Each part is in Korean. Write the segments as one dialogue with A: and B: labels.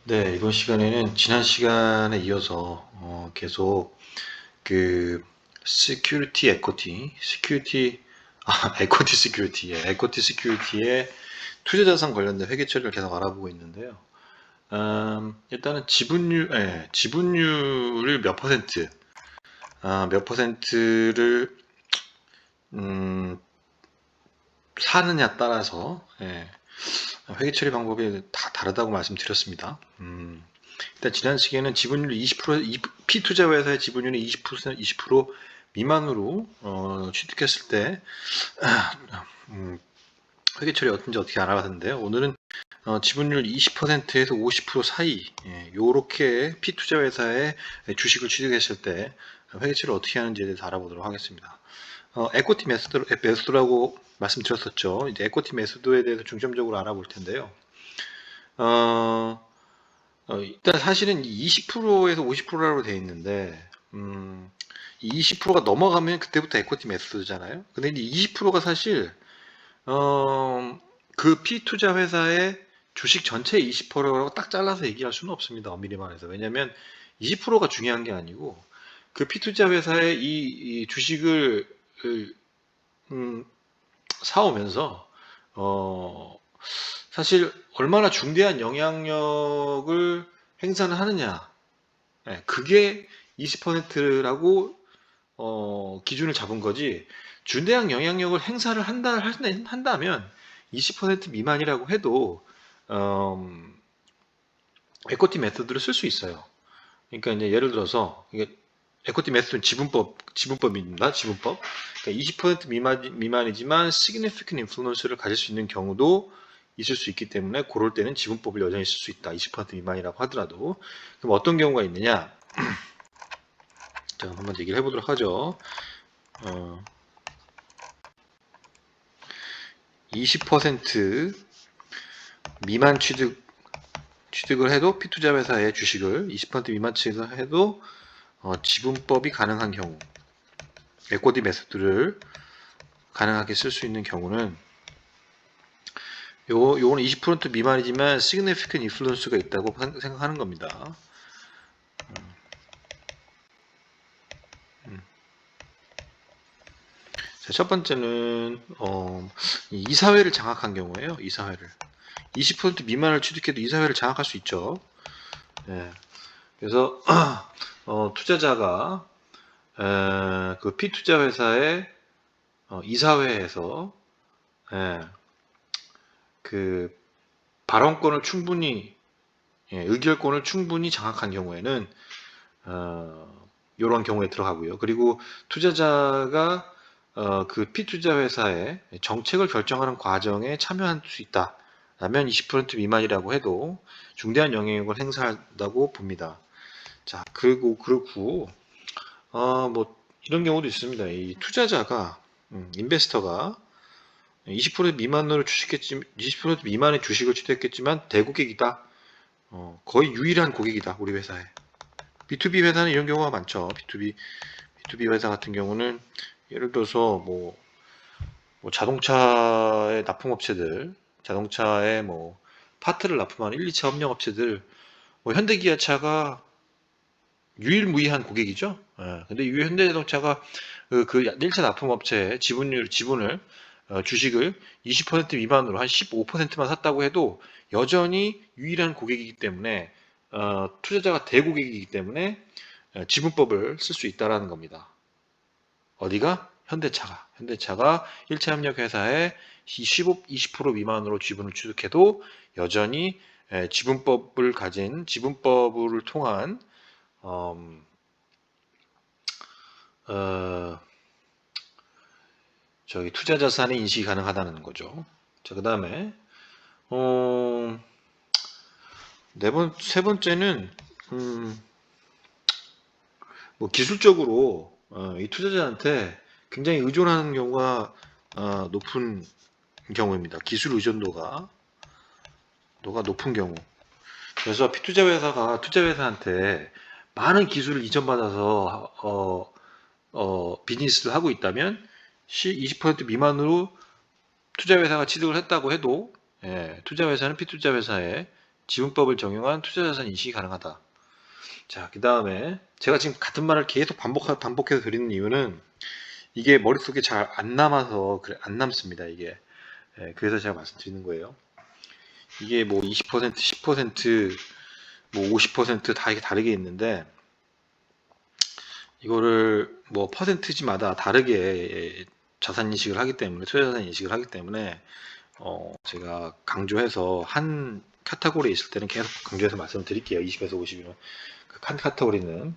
A: 네, 이번 시간에는 지난 시간에 이어서 계속 그 시큐리티 에쿼티, 에쿼티 시큐리티, 에쿼티 시큐리티의 투자 자산 관련된 회계 처리를 계속 알아보고 있는데요. 일단은 지분율을 몇 퍼센트, 몇 퍼센트를 음, 사느냐 따라서 회계 처리 방법이 다 다르다고 말씀드렸습니다. 일단 지난 시기에는 지분율 20%, 피투자 회사의 지분율이 20% 미만으로 취득했을 때 음, 회계 처리 어떤지 알아봤는데요. 오늘은 지분율 20%에서 50% 사이, 요렇게 피투자 회사의 주식을 취득했을 때 회계 처리를 어떻게 하는지에 대해서 알아보도록 하겠습니다. 에코티 메소드라고 말씀드렸었죠. 이제 에코티 메소드에 대해서 중점적으로 알아볼 텐데요. 어, 일단 사실은 20%에서 50%라고 되어 있는데, 이 20%가 넘어가면 그때부터 에코티 메소드잖아요. 근데 이제 20%가 사실, 그 피투자 회사의 주식 전체 20%라고 딱 잘라서 얘기할 수는 없습니다. 엄밀히 말해서. 왜냐면 20%가 중요한 게 아니고, 그 피투자 회사의 이 주식을, 음, 사오면서, 어, 사실 얼마나 중대한 영향력을 행사를 하느냐. 그게 20%라고 기준을 잡은 거지. 중대한 영향력을 행사를 한다면 20% 미만이라고 해도 어, 에코티 메소드를 쓸 수 있어요. 그러니까 이제 예를 들어서 이게 에코티 메소드는 지분법입니다. 지분법. 그러니까 20% 미만이지만 significant influence를 가질 수 있는 경우도 있을 수 있기 때문에 그럴 때는 지분법을 여전히 쓸 수 있다. 20% 미만이라고 하더라도. 그럼 어떤 경우가 있느냐? 자, 한번 얘기를 해보도록 하죠. 20% 미만 취득을 해도 피투자 회사의 주식을 20% 미만 취득을 해도 지분법이 가능한 경우, 에코티 메소드를 가능하게 쓸 수 있는 경우는 요거는 20% 미만이지만 significant influence가 있다고 생각하는 겁니다. 자, 첫 번째는 이사회를 장악한 경우예요. 이사회를 20% 미만을 취득해도 이사회를 장악할 수 있죠. 예. 그래서 투자자가 그 피투자 회사의 이사회에서 예, 그 발언권을 충분히 의결권을 충분히 장악한 경우에는 이런 경우에 들어가고요. 그리고 투자자가 그 피투자 회사의 정책을 결정하는 과정에 참여할 수 있다. 라면 20% 미만이라고 해도 중대한 영향력을 행사한다고 봅니다. 자, 그렇고, 뭐, 이런 경우도 있습니다. 이 투자자가, 인베스터가 20% 미만으로 20% 미만의 주식을 취득했겠지만 대고객이다. 거의 유일한 고객이다. 우리 회사에. B2B 회사는 이런 경우가 많죠. B2B 회사 같은 경우는 예를 들어서 뭐 자동차의 납품업체들, 자동차에 뭐 파트를 납품하는 1, 2차 협력업체들, 뭐 현대기아차가 유일무이한 고객이죠. 근데 현대자동차가 그 1차 납품업체의 지분을 주식을 20% 미만으로 한 15%만 샀다고 해도 여전히 유일한 고객이기 때문에 투자자가 대고객이기 때문에 지분법을 쓸 수 있다라는 겁니다. 어디가? 현대차가 1차 협력회사에 20% 미만으로 지분을 취득해도 여전히 지분법을 통한 어, 저기 투자 자산의 인식이 가능하다는 거죠. 자, 그다음에 어, 세 번째는 음, 뭐 기술적으로 이 투자자한테 굉장히 의존하는 경우가 높은 경우입니다. 기술 의존도가 높은 경우. 그래서 피투자 회사가 투자 회사한테 많은 기술을 이전받아서 비즈니스를 하고 있다면 20% 미만으로 투자 회사가 취득을 했다고 해도 투자 회사는 피투자 회사에 지분법을 적용한 투자자산 인식이 가능하다. 자, 그 다음에 제가 지금 같은 말을 계속 반복해서 드리는 이유는 이게 머릿속에 잘 안 남아서 안 남습니다. 이게. 그래서 제가 말씀드리는 거예요. 이게 뭐 20%, 10%, 뭐 50%다 이게 다르게 있는데 이거를 뭐 퍼센트지마다 다르게 자산 인식을 하기 때문에 투자자산 인식을 하기 때문에 제가 강조해서 한 카테고리에 있을 때는 계속 강조해서 말씀드릴게요. 20에서 50이면 그 한 카테고리는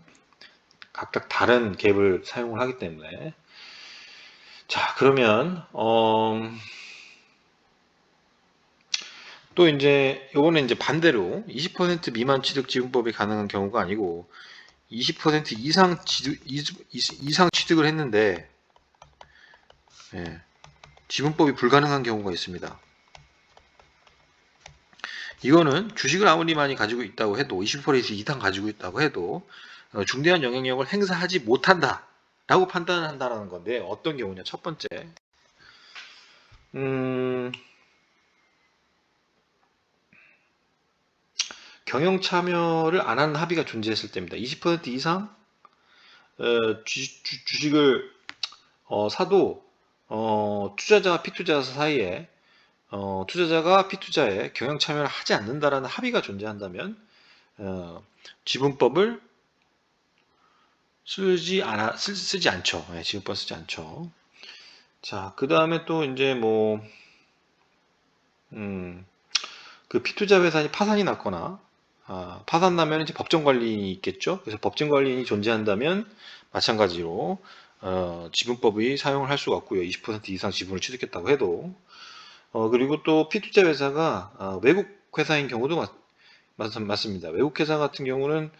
A: 각각 다른 갭을 사용을 하기 때문에. 자, 그러면 또 이제 요거는 이제 반대로 20% 미만 취득 지분법이 가능한 경우가 아니고 20% 이상 취득을 했는데 예, 지분법이 불가능한 경우가 있습니다. 이거는 주식을 아무리 많이 가지고 있다고 해도 20% 이상 가지고 있다고 해도 중대한 영향력을 행사하지 못한다 라고 판단한다는 건데 어떤 경우냐. 첫 번째 경영 참여를 안 하는 합의가 존재했을 때입니다. 20% 이상 주식을 사도 투자자와 피투자 사이에 투자자가 피투자에 경영 참여를 하지 않는다라는 합의가 존재한다면 지분법을 쓰지 않죠. 네, 지분법 쓰지 않죠. 자, 그 다음에 또 이제 뭐 그 피투자 회사이 파산이 났거나 파산 나면 이제 법정 관리인이 있겠죠. 그래서 법정 관리인이 존재한다면 마찬가지로 지분법이 사용을 할 수가 없고요. 20% 이상 지분을 취득했다고 해도 그리고 또 피투자 회사가 외국 회사인 경우도 맞습니다. 외국 회사 같은 경우는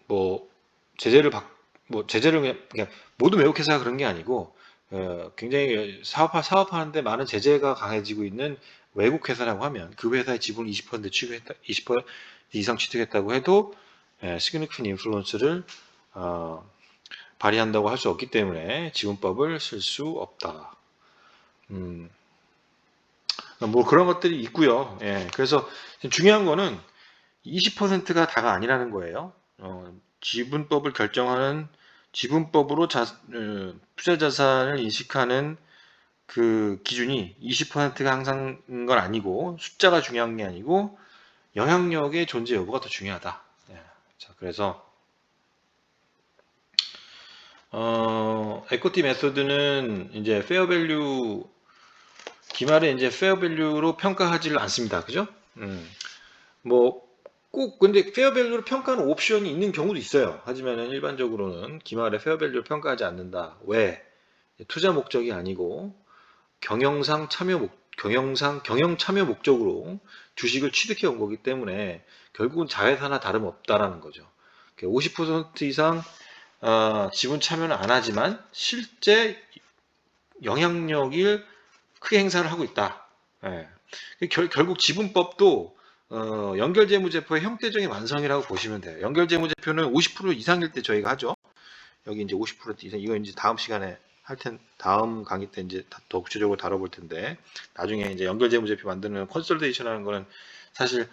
A: 뭐 제재를 그냥 모든 외국 회사가 그런 게 아니고 굉장히 사업하는데 많은 제재가 강해지고 있는 외국 회사라고 하면 그 회사의 지분 20% 취득했다, 20% 이상 취득했다고 해도 시그니피컨 인플루언스를 발휘한다고 할 수 없기 때문에 지분법을 쓸 수 없다. 뭐 그런 것들이 있고요. 그래서 중요한 거는 20%가 다가 아니라는 거예요. 지분법을 결정하는 지분법으로 투자 자산을 인식하는 그 기준이 20%가 항상 건 아니고 숫자가 중요한 게 아니고 영향력의 존재 여부가 더 중요하다. 자, 그래서 에코티 메소드는 이제 페어밸류 기말에 이제 페어밸류로 평가하지를 않습니다. 그죠? 뭐 꼭 근데 페어밸류로 평가하는 옵션이 있는 경우도 있어요. 하지만은 일반적으로는 기말에 페어밸류를 평가하지 않는다. 왜? 투자 목적이 아니고 경영 참여 목적으로 주식을 취득해 온 거기 때문에 결국은 자회사나 다름없다라는 거죠. 50% 이상 지분 참여는 안 하지만 실제 영향력을 크게 행사를 하고 있다. 결국 지분법도 연결재무제표의 형태적인 완성이라고 보시면 돼요. 연결재무제표는 50% 이상일 때 저희가 하죠. 여기 이제 50% 이상, 이거 이제 다음 시간에 다음 강의 때 이제 더 구체적으로 다뤄볼 텐데, 나중에 이제 연결재무제표 만드는 컨솔데이션 하는 거는 사실,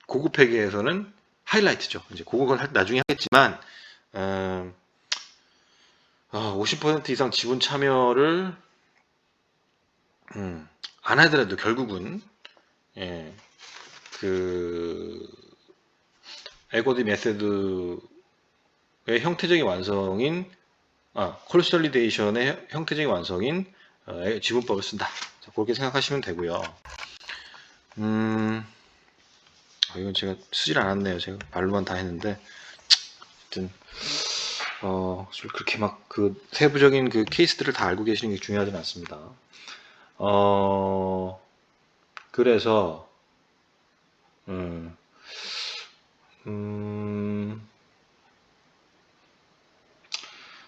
A: 고급 회계에서는 하이라이트죠. 이제 그걸 나중에 하겠지만, 50% 이상 지분 참여를, 안 하더라도 결국은, 에코티 메소드의 형태적인 완성인 콘솔리데이션의 형태적인 완성인 지분법을 쓴다. 자, 그렇게 생각하시면 되고요. 이건 제가 쓰질 않았네요. 제가 말로만 다 했는데 하여튼 그렇게 막 그 세부적인 그 케이스들을 다 알고 계시는 게 중요하진 않습니다. 그래서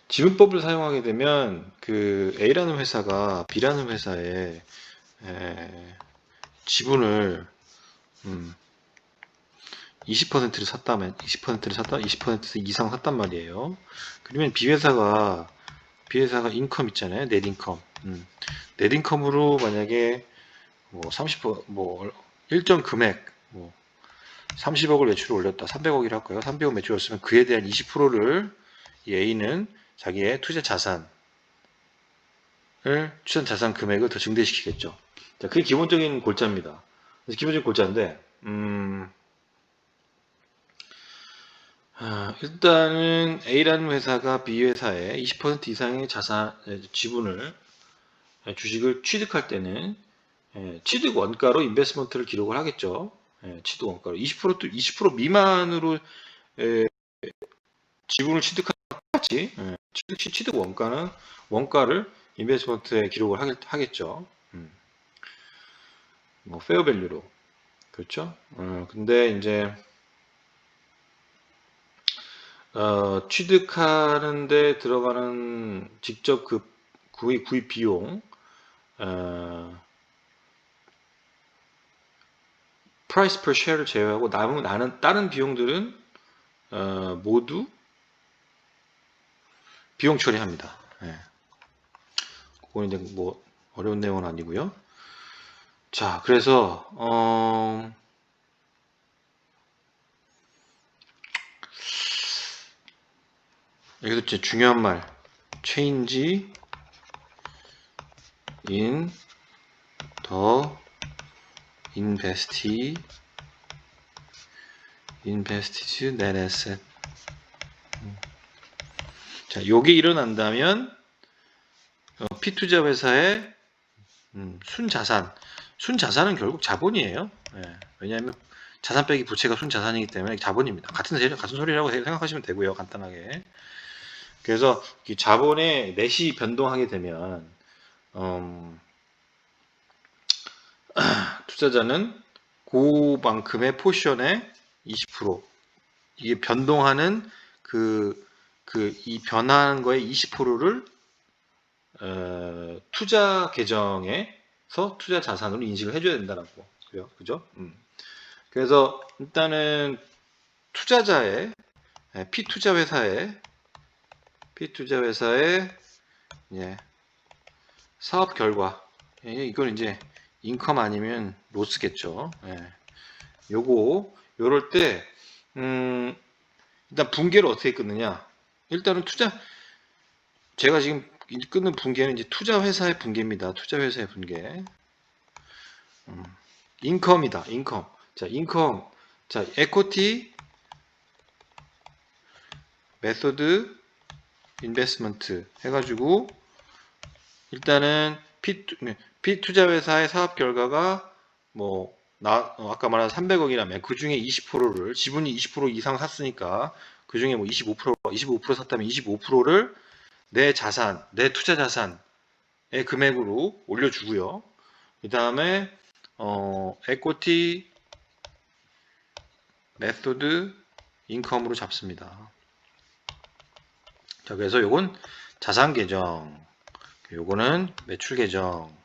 A: 지분법을 사용하게 되면 그 A라는 회사가 B라는 회사에 지분을 20%를 샀다면 20% 이상 샀단 말이에요. 그러면 B회사가 인컴 있잖아요. 넷 인컴. 넷인컴으로 만약에 뭐 30%, 일정 금액, 30억을 매출을 올렸다. 300억이라 할까요? 300억 매출이었으면 그에 대한 20%를 이 A는 자기의 투자 자산을, 투자 자산 금액을 더 증대시키겠죠. 자, 그게 기본적인 골자입니다. 그래서 기본적인 골자인데, 일단은 A라는 회사가 B 회사에 20% 이상의 지분을, 주식을 취득할 때는 취득 원가로 인베스트먼트를 기록을 하겠죠. 취득 원가로 20% 미만으로 지분을 취득하지, 취득 원가를 인베스트먼트에 기록을 하겠죠. 뭐 페어밸류로, 그렇죠. 근데 이제 취득하는데 들어가는 직접 그 구입 비용, price per share를 제외하고 나는 다른 비용들은 모두 비용 처리합니다. 그건 이제 뭐 어려운 내용은 아니고요. 자, 그래서 여기서 제 중요한 말, change in the invested net asset. 자, 요게 일어난다면 P투자 회사의 순자산은 결국 자본이에요. 왜냐하면 자산 빼기 부채가 순자산이기 때문에 자본입니다. 같은 소리라고 생각하시면 되고요. 간단하게. 그래서 이 자본의 넷이 변동하게 되면 투자자는 그만큼의 포션의 20%, 이게 변동하는 이 변화하는 거의 20%를 투자 계정에서 투자 자산으로 인식을 해줘야 된다라고. 그죠? 그래서 일단은 투자자의 P투자 회사의 사업 결과, 이건 이제 인컴 아니면 로스겠죠. 요럴 때 일단 분계를 어떻게 끊느냐? 일단은 제가 지금 끊는 분계는 이제 투자 회사의 분계입니다. 투자 회사의 분계. 인컴이다. 인컴. 자, 에코티 메소드 인베스트먼트 해가지고 일단은 P투자 회사의 사업 결과가 아까 말한 300억이라면 그 중에 20%를 지분이 20% 이상 샀으니까 그 중에 25% 샀다면 25%를 내 투자 자산의 금액으로 올려주고요. 그 다음에 에코티 메소드 인컴으로 잡습니다. 자, 그래서 요건 자산 계정, 요거는 매출 계정,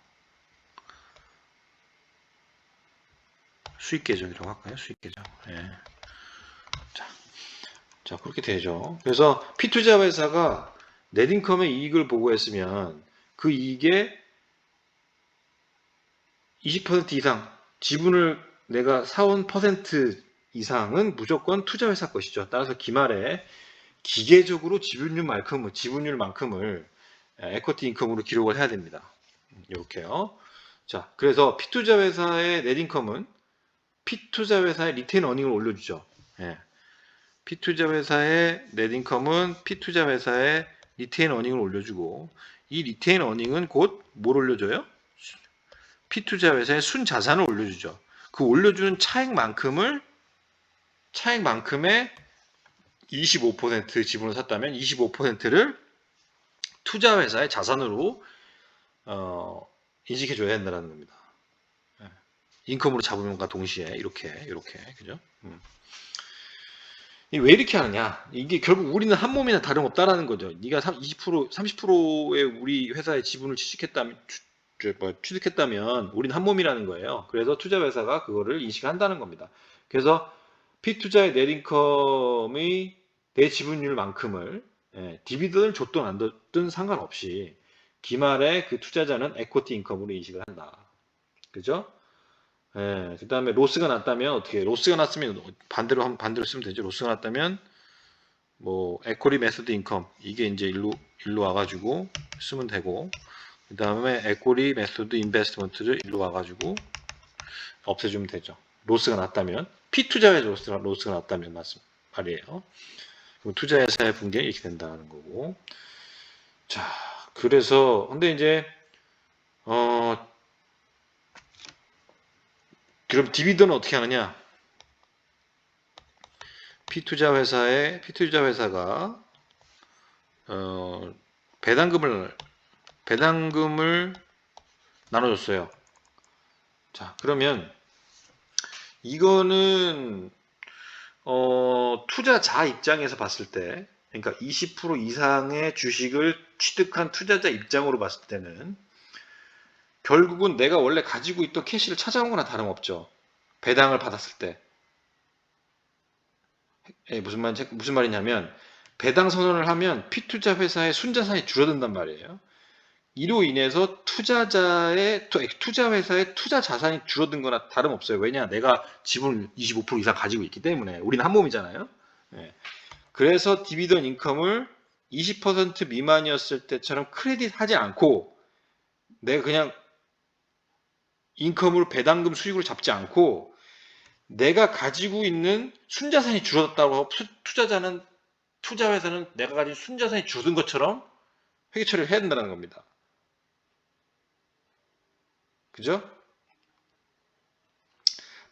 A: 수익 계정이라고 할까요? 수익 계정. 자, 그렇게 되죠. 그래서 P투자 회사가 넷인컴의 이익을 보고했으면 그 이익의 20% 이상, 지분을 내가 사온 퍼센트 이상은 무조건 투자 회사 것이죠. 따라서 기말에 기계적으로 지분율만큼을 에쿼티 인컴으로 기록을 해야 됩니다. 이렇게요. 자, 그래서 P투자 회사의 넷인컴은 P투자 회사의 리테인 어닝을 올려주죠. P투자 회사의 넷인컴은 P투자 회사의 리테인 어닝을 올려주고, 이 리테인 어닝은 곧 뭘 올려줘요? P투자 회사의 순자산을 올려주죠. 그 올려주는 차액만큼의 25% 지분을 샀다면 25%를 투자 회사의 자산으로 인식해줘야 된다는 겁니다. 인컴으로 잡음과 동시에 이렇게 그죠? 왜 이렇게 하느냐? 이게 결국 우리는 한 몸이나 다름없다라는 거죠. 네가 30%의 우리 회사의 지분을 취득했다면 우리는 한 몸이라는 거예요. 그래서 투자 회사가 그거를 인식한다는 겁니다. 그래서 P투자의 넷인컴의 내 지분율만큼을 디비던을 줬든 안 줬든 상관없이 기말에 그 투자자는 에코티 인컴으로 인식을 한다. 그죠? 예, 그 다음에 로스가 났다면 어떻게 해요? 로스가 났으면 반대로 쓰면 되죠. 로스가 났다면 뭐 에코리 메소드 인컴 이게 이제 일로 와가지고 쓰면 되고, 그 다음에 에코리 메소드 인베스트먼트를 일로 와가지고 없애주면 되죠. 로스가 났다면 피투자의 로스가 났다면 말이에요. 그럼 투자회사의 분계 이렇게 된다는 거고. 자, 그래서 근데 이제 그럼 디비던은 어떻게 하느냐? 피투자 회사가 배당금을 나눠줬어요. 자, 그러면 이거는 투자자 입장에서 봤을 때, 그러니까 20% 이상의 주식을 취득한 투자자 입장으로 봤을 때는 결국은 내가 원래 가지고 있던 캐시를 찾아온 거나 다름없죠. 배당을 받았을 때. 무슨 말이냐면 배당 선언을 하면 피투자 회사의 순자산이 줄어든단 말이에요. 이로 인해서 투자 회사의 투자 자산이 줄어든 거나 다름없어요. 왜냐? 내가 지분을 25% 이상 가지고 있기 때문에. 우리는 한 몸이잖아요. 예. 그래서 디비던 인컴을 20% 미만이었을 때처럼 크레딧 하지 않고 내가 그냥 인컴으로 배당금 수익으로 잡지 않고 내가 가지고 있는 순자산이 줄어들었다고 투자 회사는 내가 가진 순자산이 줄어든 것처럼 회계 처리를 해야 된다는 겁니다. 그죠?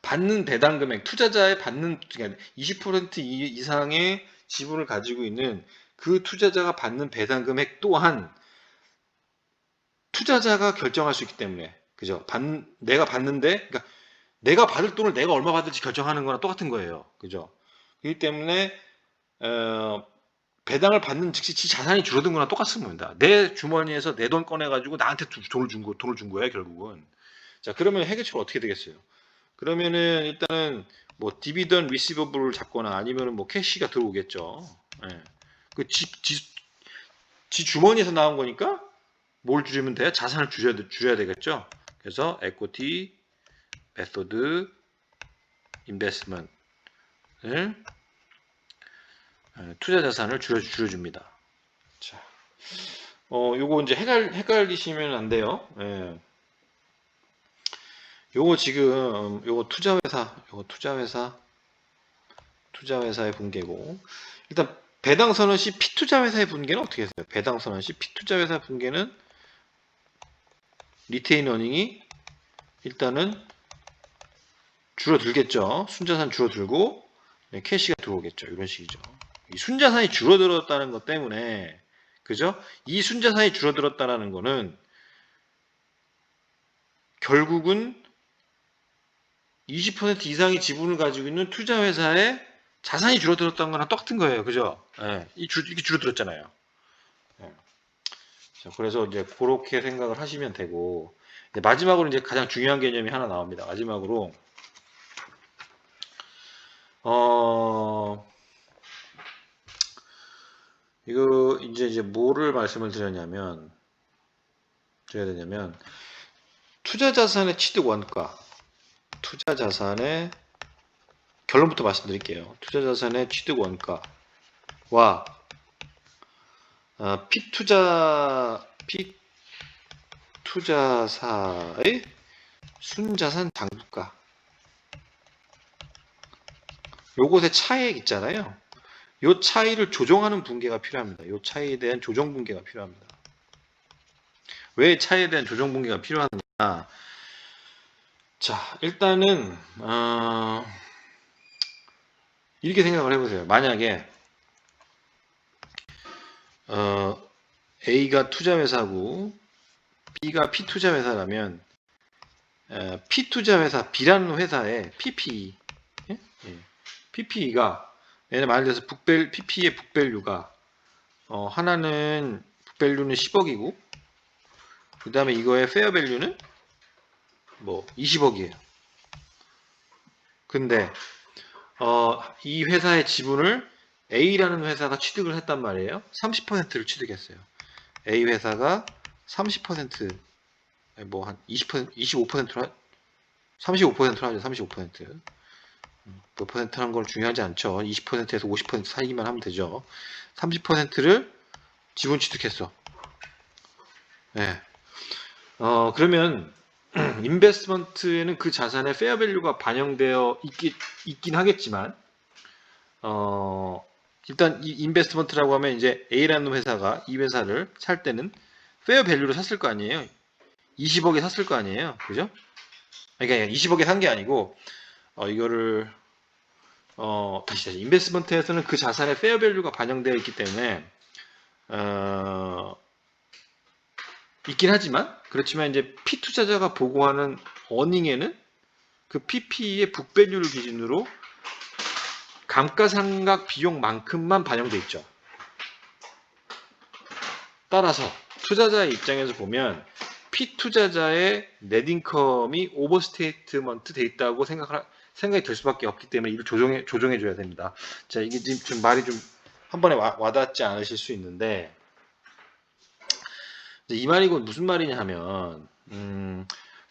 A: 받는 배당 금액, 투자자의 받는 20% 이상의 지분을 가지고 있는 그 투자자가 받는 배당 금액 또한 투자자가 결정할 수 있기 때문에, 그죠? 내가 받는데, 그러니까 내가 받을 돈을 내가 얼마 받을지 결정하는 거랑 똑같은 거예요. 그죠? 그렇기 때문에 배당을 받는 즉시 지 자산이 줄어든 거랑 똑같은 겁니다. 내 주머니에서 내 돈 꺼내가지고 나한테 돈을 준 거예요, 결국은. 자, 그러면 회계처가 어떻게 되겠어요? 그러면은 일단은 뭐 디비던 리시버블을 잡거나 아니면은 뭐 캐시가 들어오겠죠. 예. 지 주머니에서 나온 거니까 뭘 줄이면 돼요? 자산을 줄여야 되겠죠. 그래서 에코티 메소드 인베스트먼트를 투자 자산을 줄여줍니다. 자, 요거 이제 헷갈리시면 안 돼요. 예. 요거 지금 요거 투자회사의 분계고, 일단 배당선언 시 피투자회사의 분계는 어떻게 했어요? 배당선언 시 피투자회사 분계는 리테인 어닝이 일단은 줄어들겠죠. 순자산 줄어들고 캐시가 들어오겠죠. 이런 식이죠. 이 순자산이 줄어들었다는 것 때문에, 그죠? 이 순자산이 줄어들었다는 거는 결국은 20% 이상의 지분을 가지고 있는 투자회사의 자산이 줄어들었다는 거랑 똑같은 거예요. 그죠? 예, 이렇게 줄어들었잖아요. 예. 자, 그래서 이제 그렇게 생각을 하시면 되고, 마지막으로 이제 가장 중요한 개념이 하나 나옵니다. 마지막으로, 이거 이제 뭐를 말씀을 드려야 되냐면, 투자 자산의 취득 원가, 투자 자산의 결론부터 말씀드릴게요. 투자 자산의 취득 원가와 피투자사의 순자산 장부가, 요것의 차이액 있잖아요. 요 차이를 조정하는 분계가 필요합니다. 요 차이에 대한 조정 분계가 필요합니다. 왜 차이에 대한 조정 분계가 필요하느냐? 자, 일단은 이렇게 생각을 해보세요. 만약에 A가 투자회사고 B가 피투자회사라면 피투자회사 B라는 회사의 PPE, 예? PPE가 말 들어서 PP의 북밸류가 하나는 북밸류는 10억이고 그 다음에 이거의 페어밸류는 뭐 20억이에요. 근데 이 회사의 지분을 A라는 회사가 취득을 했단 말이에요. 30%를 취득했어요. A 회사가 30% 뭐 한 20%, 25%로 35%로 하죠. 35%. 몇 퍼센트 하는 건 중요하지 않죠. 20%에서 50% 사이기만 하면 되죠. 30%를 지분 취득했어. 네. 그러면 인베스트먼트에는 그 자산의 페어밸류가 반영되어 있긴 하겠지만 일단 이 인베스트먼트라고 하면 이제 A라는 회사가 이 회사를 살 때는 페어밸류로 샀을 거 아니에요. 20억에 샀을 거 아니에요. 그죠? 그러니까 20억에 산 게 아니고 이거를 다시 인베스트먼트에서는 그 자산의 페어밸류가 반영되어 있기 때문에 있긴 하지만 그렇지만 이제 피투자자가 보고하는 어닝에는 그 PP의 북밸류를 기준으로 감가상각 비용만큼만 반영돼 있죠. 따라서 투자자의 입장에서 보면 피투자자의 넷인컴이 오버스테이트먼트 돼 있다고 생각이 들 수밖에 없기 때문에 이를 조정해 줘야 됩니다. 자, 이게 지금 좀 말이 좀 한 번에 와닿지 않으실 수 있는데 이 말이 무슨 말이냐 하면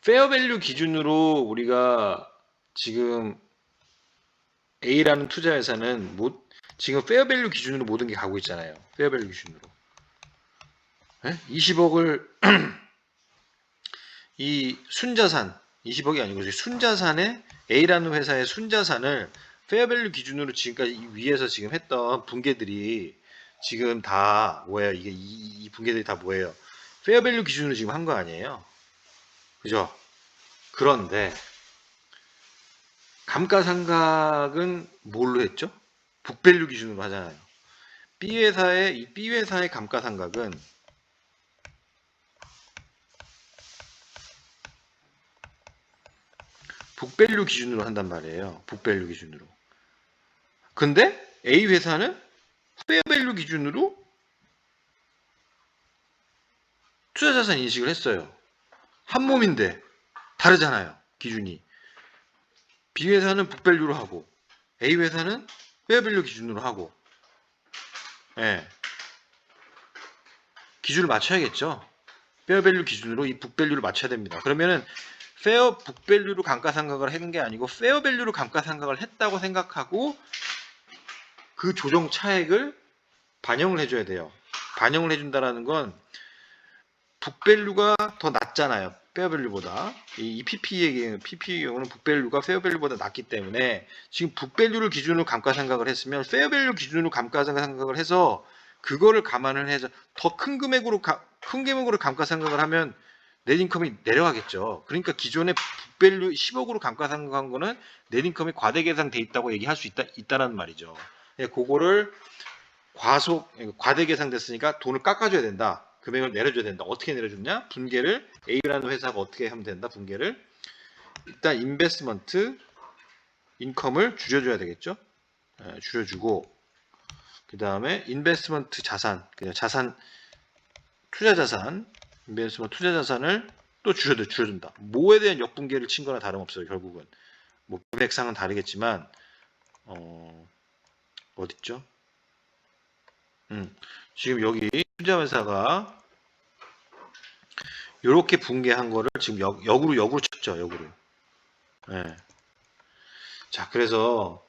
A: 페어밸류 기준으로 우리가 지금 A라는 투자회사는 지금 페어밸류 기준으로 모든 게 가고 있잖아요. 페어밸류 기준으로. 20억을 이 순자산 20억이 아니고 순자산에 A라는 회사의 순자산을 페어밸류 기준으로 지금까지 위에서 지금 했던 분계들이 지금 다 뭐예요? 이게 이 분계들이 다 뭐예요? 페어밸류 기준으로 지금 한 거 아니에요? 그죠? 그런데 감가상각은 뭘로 했죠? 북밸류 기준으로 하잖아요. B회사의 감가상각은 북밸류 기준으로 한단 말이에요. 북밸류 기준으로. 근데 A회사는 페어밸류 기준으로 투자자산 인식을 했어요. 한 몸인데 다르잖아요. 기준이. B회사는 북밸류로 하고 A회사는 페어밸류 기준으로 하고 예. 기준을 맞춰야겠죠. 페어밸류 기준으로 이 북밸류를 맞춰야 됩니다. 그러면은 페어 북밸류로 감가상각을 하는 게 아니고 페어밸류로 감가상각을 했다고 생각하고 그 조정 차액을 반영을 해줘야 돼요. 반영을 해준다라는 건 북밸류가 더 낮잖아요. 페어밸류보다. 이 PP의 경우는 북밸류가 페어밸류보다 낮기 때문에 지금 북밸류를 기준으로 감가상각을 했으면 페어밸류 기준으로 감가상각을 해서 그거를 감안을 해서 더 큰 금액으로 감가상각을 하면 넷인컴이 내려가겠죠. 그러니까 기존에 북밸류 10억으로 감가상각한 거는 넷인컴이 과대 계산돼 있다고 얘기할 수 있다라는 말이죠. 그거를 과대 계산됐으니까 돈을 깎아줘야 된다. 금액을 내려줘야 된다. 어떻게 내려줬냐? 분계를 A라는 회사가 어떻게 하면 된다. 분계를 일단 인베스트먼트 인컴을 줄여줘야 되겠죠. 줄여주고 그 다음에 인베스트먼트 자산, 그냥 투자 자산, 인베스트먼트 투자 자산을 또 줄여준다. 뭐에 대한 역분계를 친 거나 다름없어요. 결국은 뭐 금액상은 다르겠지만 어딨죠? 지금 여기 투자회사가 이렇게 붕괴한 거를 지금 역으로 쳤죠. 역으로. 네. 자, 그래서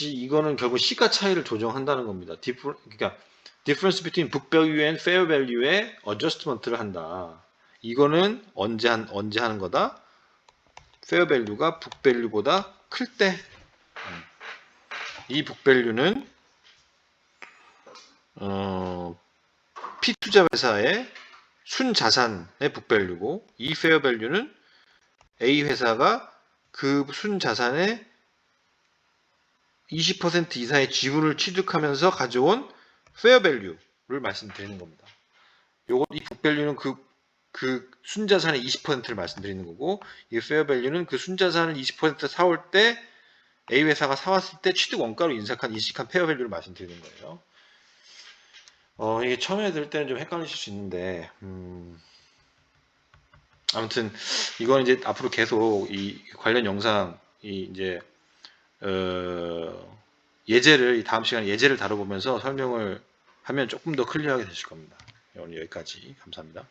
A: 이거는 결국 시가 차이를 조정한다는 겁니다. 그러니까 difference between book value and fair value의 adjustment를 한다. 이거는 언제 하는 거다? fair value가 book value보다 클 때 이 book value는 P 투자 회사의 순자산의 book value고 이 fair value는 A 회사가 그 순자산의 20% 이상의 지분을 취득하면서 가져온 페어 밸류를 말씀드리는 겁니다. 이 북밸류는 그 순자산의 20%를 말씀드리는 거고 이 페어 밸류는 그 순자산을 20% 사올 때 A 회사가 사왔을 때 취득 원가로 인식한 페어 밸류를 말씀드리는 거예요. 이게 처음에 들을 때는 좀 헷갈리실 수 있는데 아무튼 이건 이제 앞으로 계속 이 관련 영상 이제 예제를 다음 시간에 예제를 다뤄보면서 설명을 하면 조금 더 클리어하게 되실 겁니다. 오늘 여기까지 감사합니다.